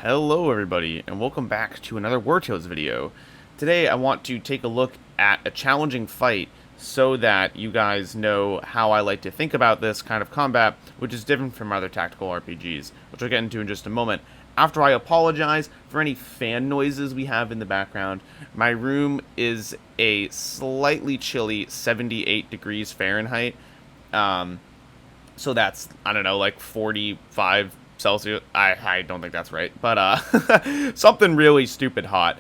Hello everybody, and welcome back to another Wartales video. Today I want to take a look at a challenging fight so that you guys know how I like to think about this kind of combat, which is different from other tactical RPGs, which I'll get into in just a moment. After I apologize for any fan noises we have in the background, my room is a slightly chilly 78 degrees Fahrenheit. So that's, I don't know, like 45 Celsius. I don't think that's right, but something really stupid hot.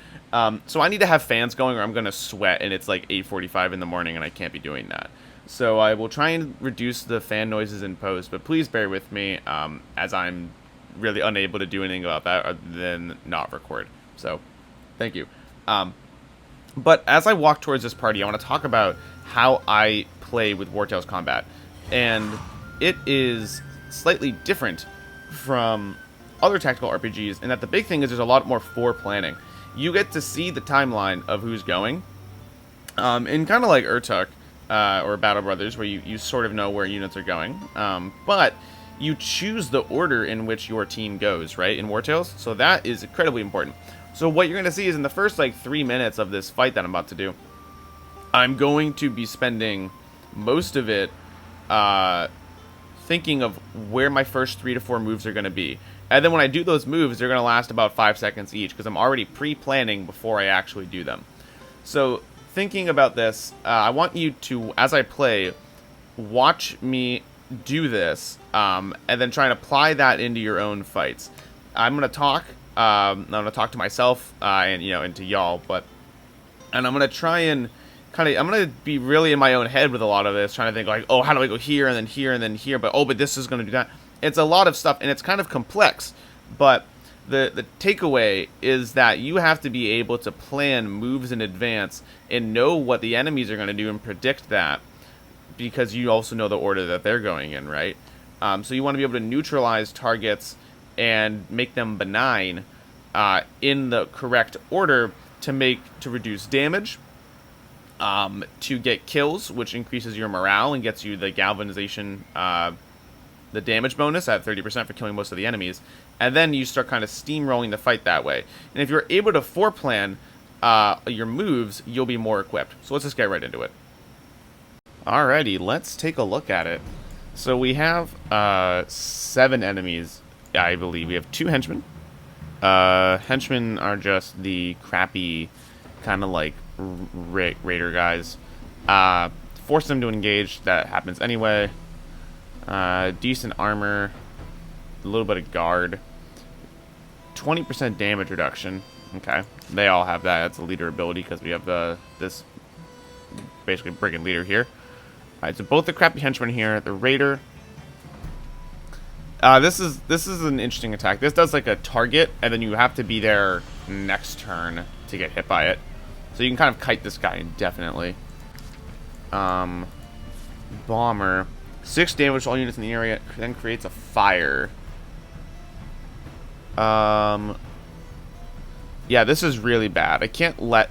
So I need to have fans going or I'm going to sweat, and it's like 8:45 in the morning and I can't be doing that. So I will try and reduce the fan noises in post, but please bear with me as I'm really unable to do anything about that other than not record. So thank you. But as I walk towards this party, I want to talk about how I play with Wartales combat. And it is slightly different from other tactical RPGs in that the big thing is there's a lot more planning. You get to see the timeline of who's going, in kind of like Urtuk or Battle Brothers, where you sort of know where units are going, but you choose the order in which your team goes, right, in Wartales, so that is incredibly important. So what you're going to see is in the first, like, 3 minutes of this fight that I'm about to do, I'm going to be spending most of it thinking of where my first 3 to 4 moves are going to be. And then when I do those moves, they're going to last about 5 seconds each, because I'm already pre-planning before I actually do them. So, thinking about this, I want you to, as I play, watch me do this, and then try and apply that into your own fights. I'm going to talk, I'm going to talk to myself, and to y'all, and I'm going to try and I'm going to be really in my own head with a lot of this, trying to think like, oh, how do I go here and then here and then here, but this is going to do that. It's a lot of stuff, and it's kind of complex, but the takeaway is that you have to be able to plan moves in advance and know what the enemies are going to do and predict that, because you also know the order that they're going in, right? So you want to be able to neutralize targets and make them benign in the correct order to reduce damage, to get kills, which increases your morale and gets you the galvanization, the damage bonus at 30% for killing most of the enemies. And then you start kind of steamrolling the fight that way. And if you're able to foreplan your moves, you'll be more equipped. So let's just get right into it. Alrighty, let's take a look at it. So we have 7 enemies, I believe. We have 2 henchmen. Henchmen are just the crappy kind of like raider guys. Force them to engage, that happens anyway. Decent armor, a little bit of guard, 20% damage reduction. Okay, they all have that. That's a leader ability because we have this basically brigand leader here. Alright, so both the crappy henchmen here, the raider. This is an interesting attack. This does like a target, and then you have to be there next turn to get hit by it. So you can kind of kite this guy indefinitely. Bomber. 6 damage to all units in the area, then creates a fire. Yeah, this is really bad. I can't let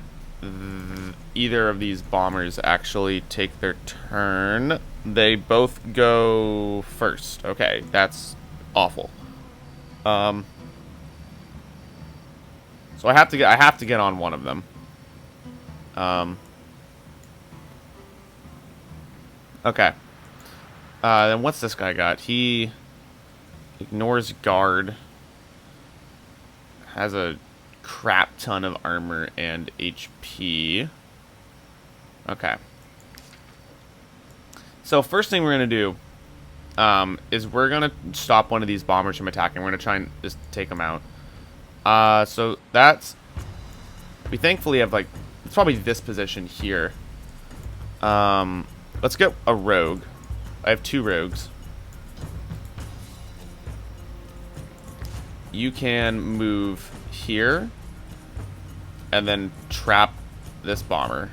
either of these bombers actually take their turn. They both go first. Okay, that's awful. So I have to get on one of them. Okay. Then what's this guy got? He ignores guard. Has a crap ton of armor and HP. Okay. So first thing we're going to do is we're going to stop one of these bombers from attacking. We're going to try and just take them out. So that's... We thankfully have, like... It's probably this position here. Let's get a rogue. I have 2 rogues. You can move here and then trap this bomber.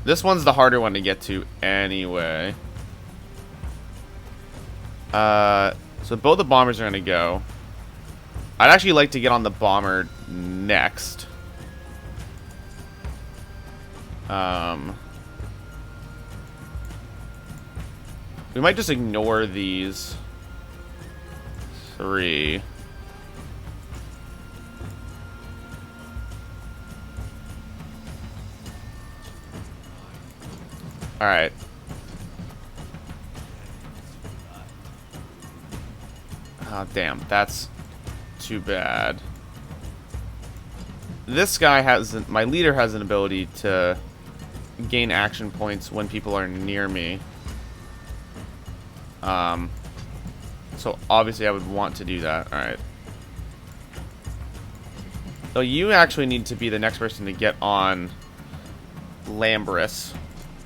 This one's the harder one to get to anyway. So both the bombers are going to go. I'd actually like to get on the bomber next. We might just ignore these 3. Alright. Oh, damn. That's too bad. This guy has... My leader has an ability to gain action points when people are near me. So obviously I would want to do that. Alright. So you actually need to be the next person to get on Lambris.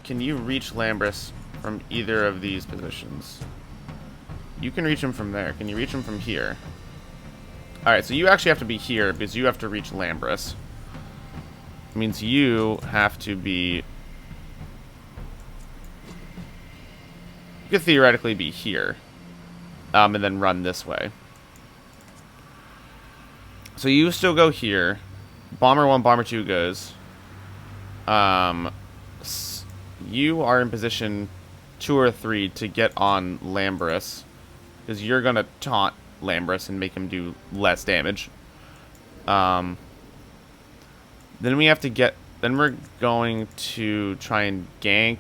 Can you reach Lambris from either of these positions? You can reach him from there. Can you reach him from here? Alright, so you actually have to be here because you have to reach Lambris. It means you have to be... You could theoretically be here. And then run this way. So you still go here. Bomber 1, Bomber 2 goes. You are in position 2 or 3 to get on Lambris. Because you're going to taunt Lambris and make him do less damage. Then we have to get... Then we're going to try and gank...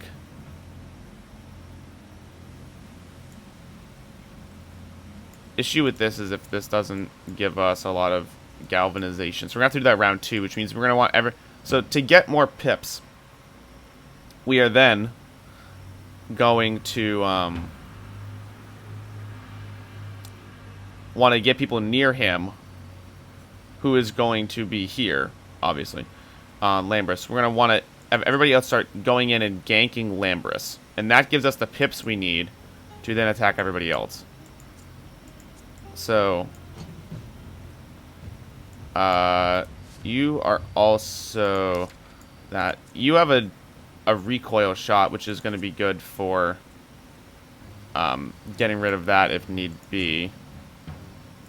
Issue with this is if this doesn't give us a lot of galvanization. So we're going to have to do that round 2, which means we're going to want So to get more pips, we are then going to want to get people near him who is going to be here, obviously, Lambris. We're going to want to have everybody else start going in and ganking Lambris. And that gives us the pips we need to then attack everybody else. So, you are also that you have a recoil shot, which is going to be good for getting rid of that if need be.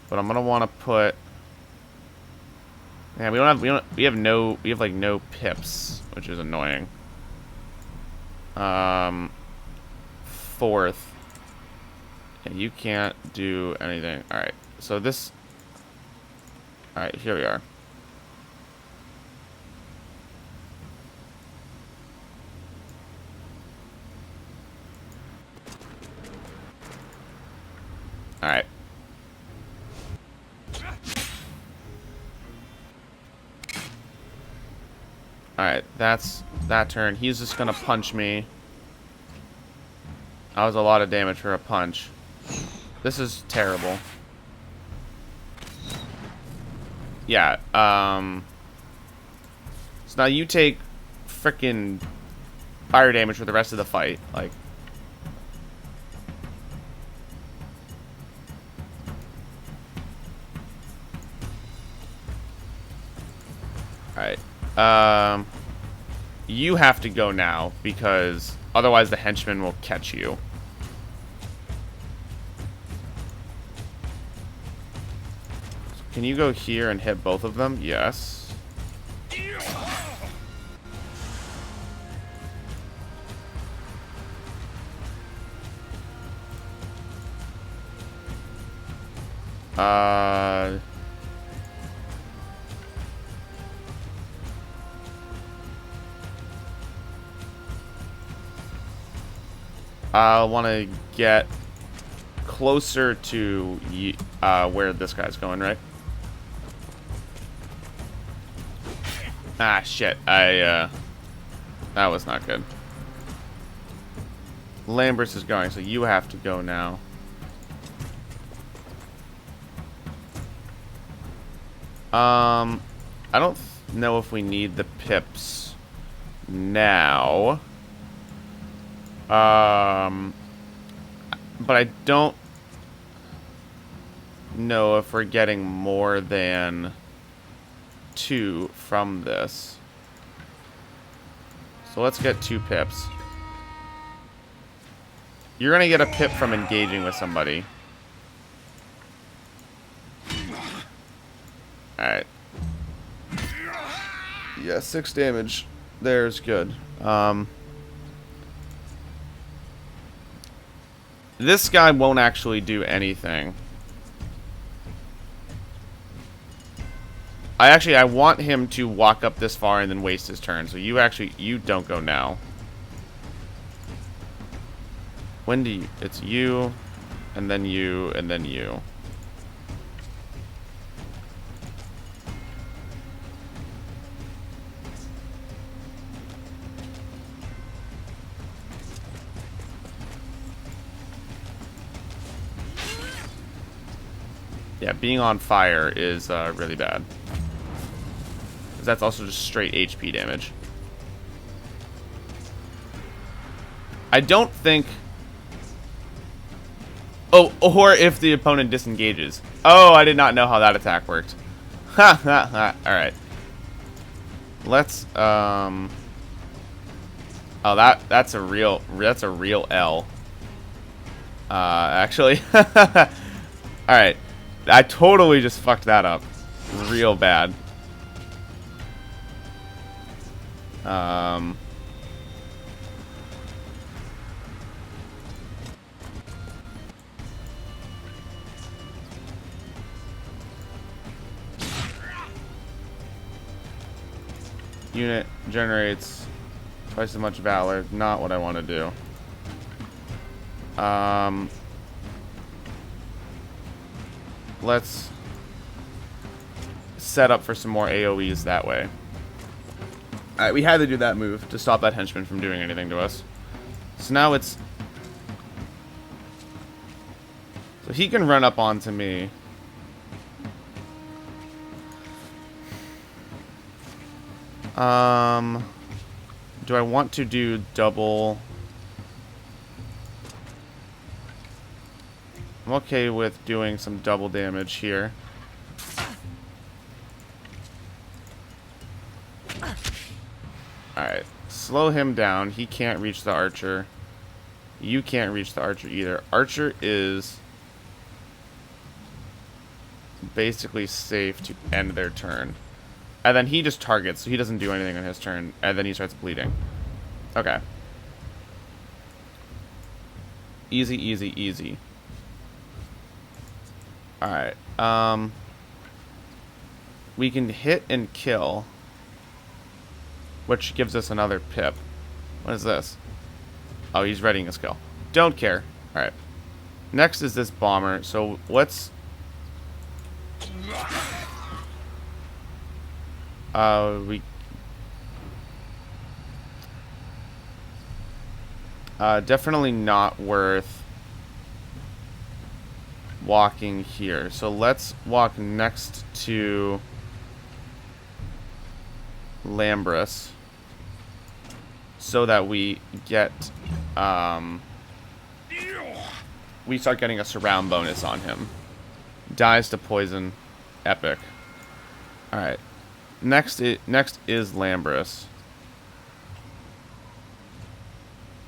But I'm gonna want to put. Yeah, we have like no pips, which is annoying. Fourth. You can't do anything. Alright, so this... Alright, here we are. Alright. Alright, that's that turn. He's just gonna punch me. That was a lot of damage for a punch. This is terrible. Yeah, so now you take frickin' fire damage for the rest of the fight. Like... Alright. You have to go now, because otherwise the henchman will catch you. Can you go here and hit both of them? Yes. I'll want to get closer to where this guy's going, right? Ah, shit. That was not good. Lambris is going, so you have to go now. I don't know if we need the pips now. But I don't know if we're getting more than 2 from this. So let's get 2 pips. You're gonna get a pip from engaging with somebody. Alright. Yeah, 6 damage. There's good. This guy won't actually do anything. I want him to walk up this far and then waste his turn. So you don't go now. When do you... It's you, and then you, and then you. Yeah, being on fire is really bad. 'Cause that's also just straight HP damage. I don't think... Oh, or if the opponent disengages. Oh, I did not know how that attack worked. Ha ha ha. Alright. Let's, Oh, that's a real L. Actually. Alright. I totally just fucked that up. Real bad. Unit generates twice as much valor. Not what I want to do. Let's set up for some more AoEs that way. Alright, we had to do that move to stop that henchman from doing anything to us. So now it's... So he can run up onto me. Do I want to do double... I'm okay with doing some double damage here. Alright. Slow him down. He can't reach the archer. You can't reach the archer either. Archer is basically safe to end their turn. And then he just targets, so he doesn't do anything on his turn. And then he starts bleeding. Okay. Easy, easy, easy. Alright, we can hit and kill, which gives us another pip. What is this? Oh, he's readying his kill. Don't care. Alright. Next is this bomber, so let's... definitely not worth walking here. So let's walk next to Lambrus so that we get we start getting a surround bonus on him. Dies to poison. Epic. Alright. Next is Lambrus.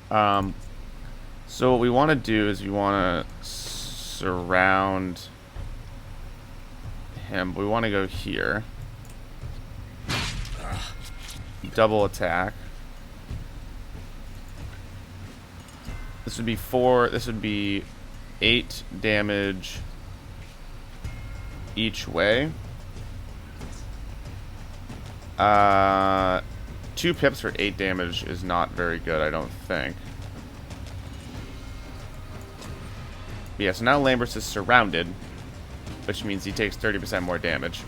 So what we want to do is we want to surround him. We want to go here. Double attack. This would be 4. This would be 8 damage each way. 2 pips for 8 damage is not very good, I don't think. But yeah, so now Lambrus is surrounded, which means he takes 30% more damage.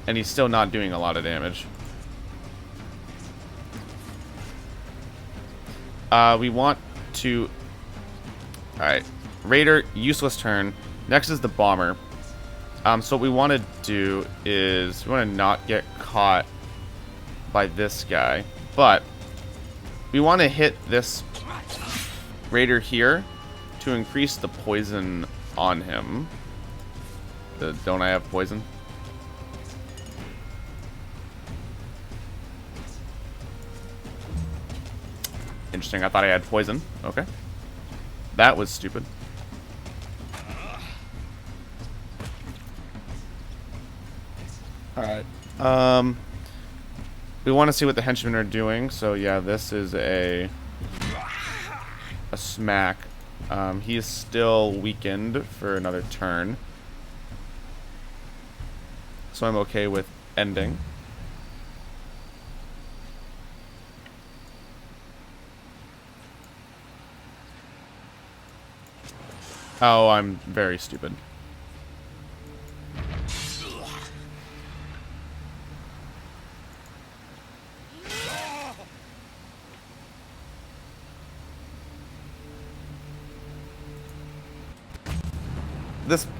And he's still not doing a lot of damage. We want to... Alright. Raider, useless turn. Next is the bomber. So what we want to do is... We want to not get caught by this guy. But... we want to hit this Raider here to increase the poison on him. Don't I have poison? Interesting, I thought I had poison. Okay. That was stupid. Alright. We want to see what the henchmen are doing, so yeah, this is a smack. He is still weakened for another turn. So I'm okay with ending. Oh, I'm very stupid.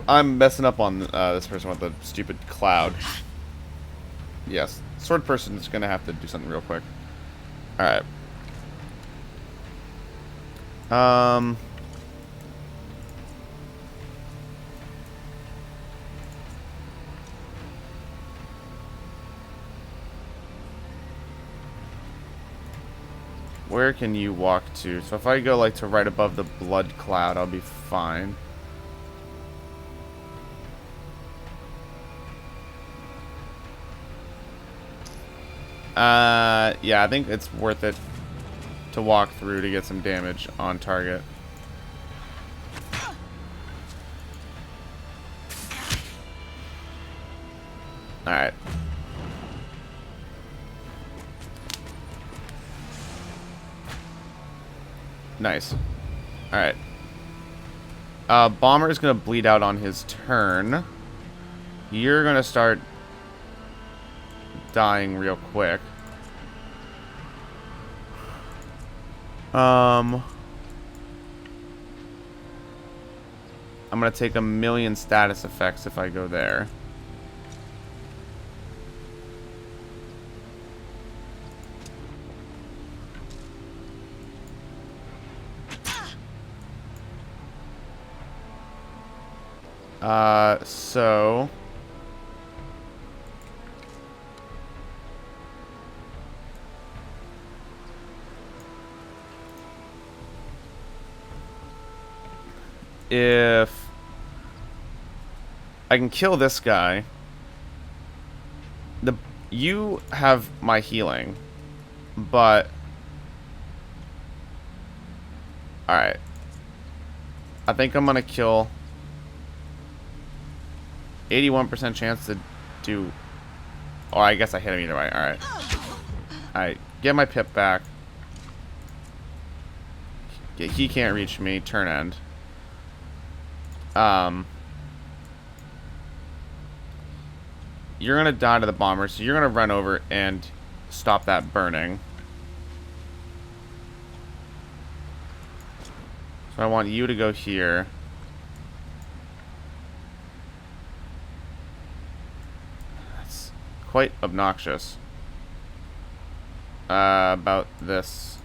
I'm messing up on this person with the stupid cloud. Yes, sword person is gonna have to do something real quick. All right. Where can you walk to? So if I go like to right above the blood cloud, I'll be fine. Yeah, I think it's worth it to walk through to get some damage on target. Alright. Nice. Alright. Bomber is going to bleed out on his turn. You're going to start dying real quick. I'm going to take 1,000,000 status effects if I go there. So if I can kill this guy, you have my healing, but all right. I think I'm gonna kill. 81% chance to do. Oh, I guess I hit him either way. Alright. Alright. Get my pip back. He can't reach me. Turn end. You're gonna die to the bomber, so you're gonna run over and stop that burning. So I want you to go here. Quite obnoxious. About this.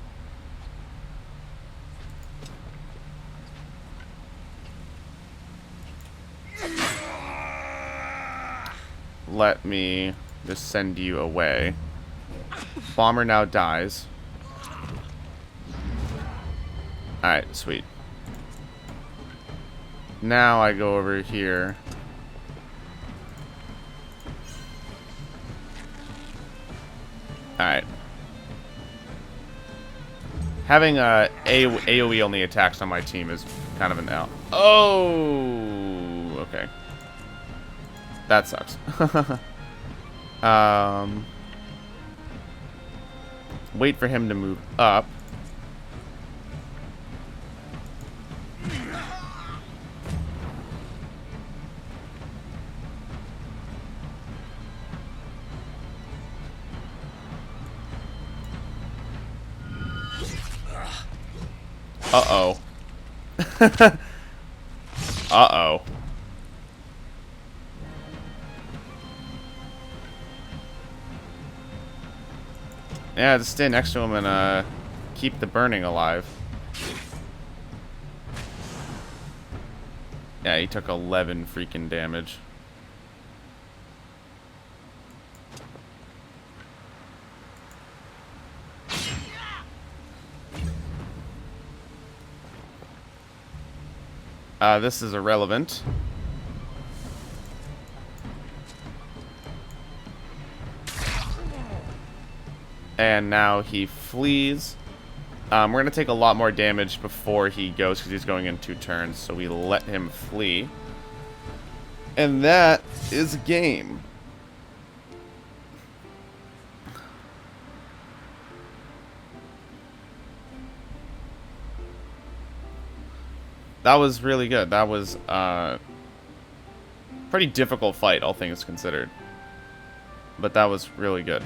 Let me just send you away. Bomber now dies. Alright, sweet. Now I go over here. Alright. Having AoE only attacks on my team is kind of an L. Oh, okay. That sucks. Wait for him to move up. Uh-oh. Uh-oh. Yeah, just stay next to him and keep the burning alive. Yeah, he took 11 freaking damage. This is irrelevant. And now he flees. We're going to take a lot more damage before he goes because he's going in 2 turns. So we let him flee. And that is game. that was really good. That was pretty difficult fight, all things considered. But that was really good.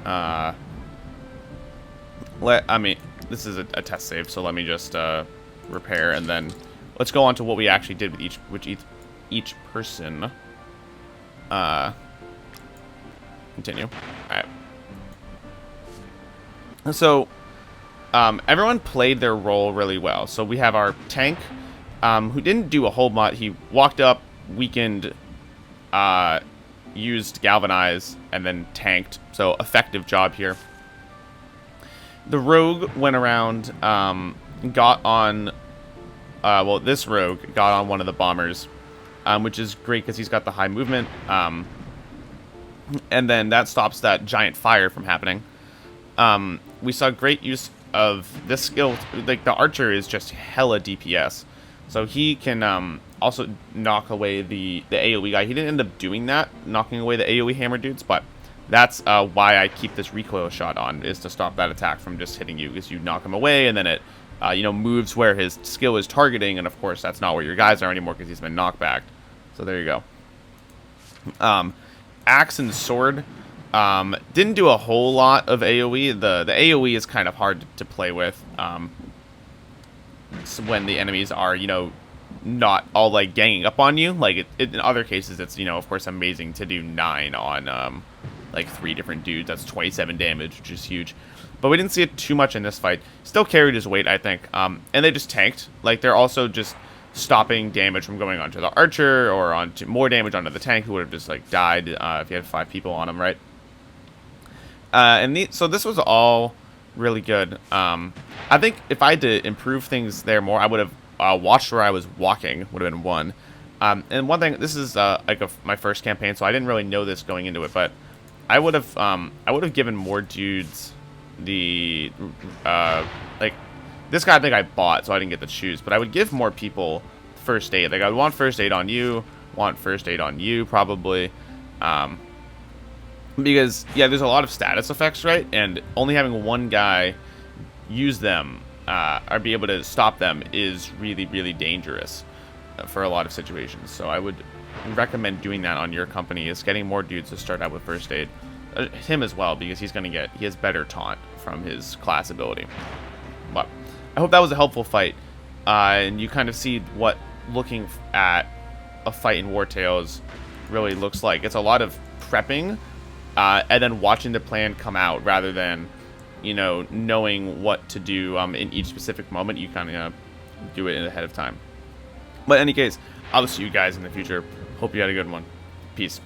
I mean, this is a test save, so let me just repair, and then let's go on to what we actually did with each person. Continue. All right. So, everyone played their role really well. So we have our tank, who didn't do a whole lot. He walked up, weakened, used galvanize, and then tanked. So effective job here. The rogue went around, got on, well, this rogue got on one of the bombers, which is great because he's got the high movement, and then that stops that giant fire from happening. We saw great use of this skill. Like, the archer is just hella DPS, so he can also knock away the AoE guy. He didn't end up doing that, knocking away the AoE hammer dudes, but that's why I keep this recoil shot on, is to stop that attack from just hitting you, because you knock him away, and then it you know, moves where his skill is targeting, and of course that's not where your guys are anymore because he's been knocked back. So there you go. Axe and sword didn't do a whole lot of AoE. The AoE is kind of hard to play with when the enemies are, you know, not all like ganging up on you. Like in other cases, it's, you know, of course amazing to do 9 on like 3 different dudes. That's 27 damage, which is huge. But we didn't see it too much in this fight. Still carried his weight, I think. And they just tanked. Like, they're also just stopping damage from going onto the archer or onto more damage onto the tank, who would have just like died if you had 5 people on him, right? So this was all really good. I think if I had to improve things there more, I would have watched where I was walking. Would have been 1. And one thing, this is like my first campaign, so I didn't really know this going into it, but I would have given more dudes the like, this guy I think I bought, so I didn't get to choose, but I would give more people first aid. Like, I would want first aid on you, probably, because yeah, there's a lot of status effects, right? And only having one guy use them or be able to stop them is really, really dangerous for a lot of situations. So I would recommend doing that on your company, is getting more dudes to start out with first aid. Him as well, because he has better taunt from his class ability. But I hope that was a helpful fight, and you kind of see what looking at a fight in Wartales really looks like. It's a lot of prepping and then watching the plan come out, rather than, you know, knowing what to do in each specific moment. You kind of do it ahead of time. But in any case, I'll see you guys in the future. Hope you had a good one. Peace.